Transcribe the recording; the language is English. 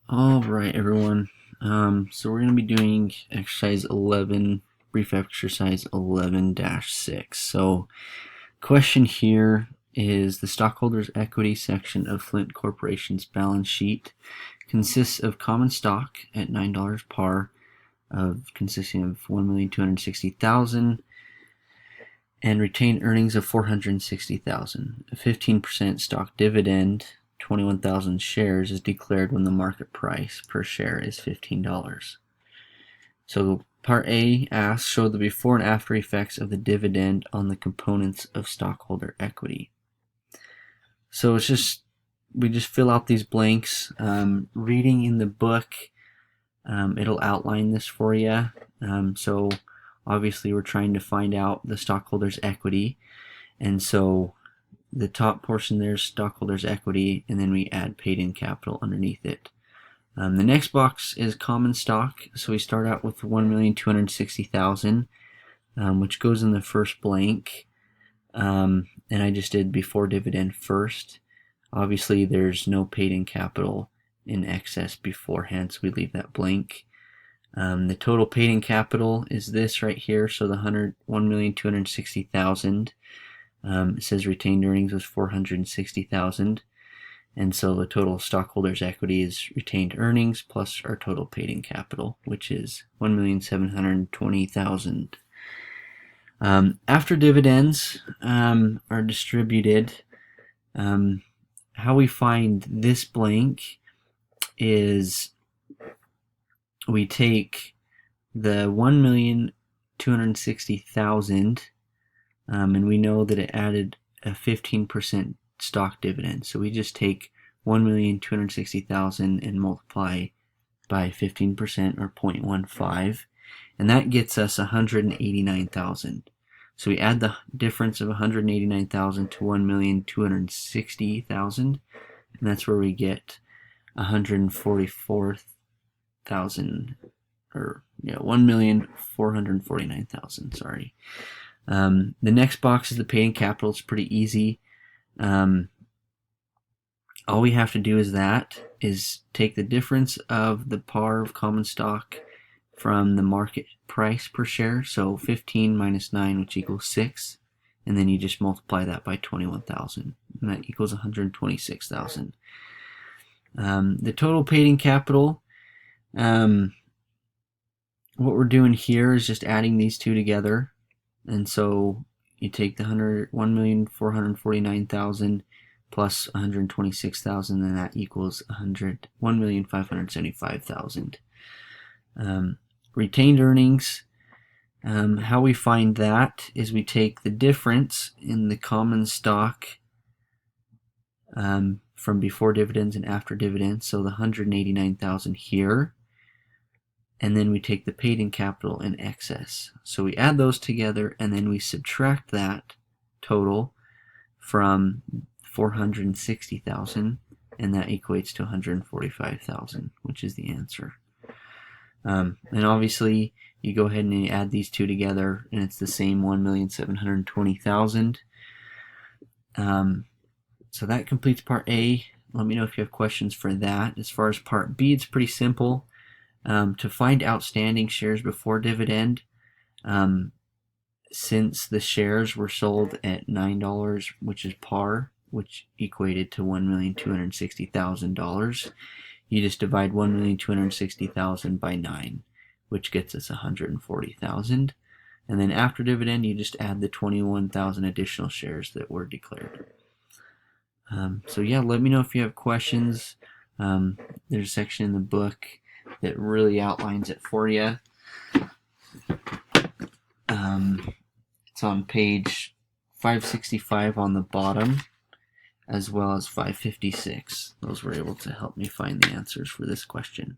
All right, everyone. So we're going to be doing exercise 11, brief exercise 11-6. So question here is the stockholders' equity section of Flint Corporation's balance sheet consists of common stock at $9 par, consisting of $1,260,000 and retained earnings of $460,000. A 15% stock dividend, 21,000 shares, is declared when the market price per share is $15. So part A asks, show the before and after effects of the dividend on the components of stockholder equity. So we just fill out these blanks. Reading in the book, it'll outline this for you. So obviously we're trying to find out the stockholders' equity, and so the top portion there is stockholders' equity, and then we add paid-in capital underneath it. The next box is common stock, so we start out with $1,260,000, which goes in the first blank, and I just did before dividend first. Obviously there's no paid-in capital in excess beforehand, so we leave that blank. The total paid-in capital is this right here, so the $1,260,000. It says retained earnings was $460,000, and so the total stockholders' equity is retained earnings plus our total paid-in capital, which is $1,720,000. After dividends are distributed, how we find this blank is we take the $1,260,000, and we know that it added a 15% stock dividend. So we just take $1,260,000 and multiply by 15%, or 0.15, and that gets us $189,000. So we add the difference of $189,000 to $1,260,000, and that's where we get $144,000, or $1,449,000. Sorry. The next box is the paid-in capital. It's pretty easy. All we have to do is take the difference of the par of common stock from the market price per share, so 15 minus 9, which equals 6, and then you just multiply that by 21,000, and that equals 126,000. The total paid-in capital, what we're doing here is just adding these two together, and so you take the $1,449,000 plus 126,000, and that equals $1,575,000. Retained earnings, how we find that is we take the difference in the common stock from before dividends and after dividends, so the $189,000 here, and then we take the paid-in capital in excess. So we add those together, and then we subtract that total from $460,000, and that equates to $145,000, which is the answer. And obviously you go ahead and you add these two together, and it's the same $1,720,000. So that completes part A. Let me know if you have questions for that. As far as part B, it's pretty simple. To find outstanding shares before dividend, since the shares were sold at $9, which is par, which equated to $1,260,000, you just divide $1,260,000 by 9, which gets us $140,000. And then after dividend, you just add the 21,000 additional shares that were declared. So yeah, let me know if you have questions. There's a section in the book that really outlines it for you. It's on page 565 on the bottom, as well as 556. Those were able to help me find the answers for this question.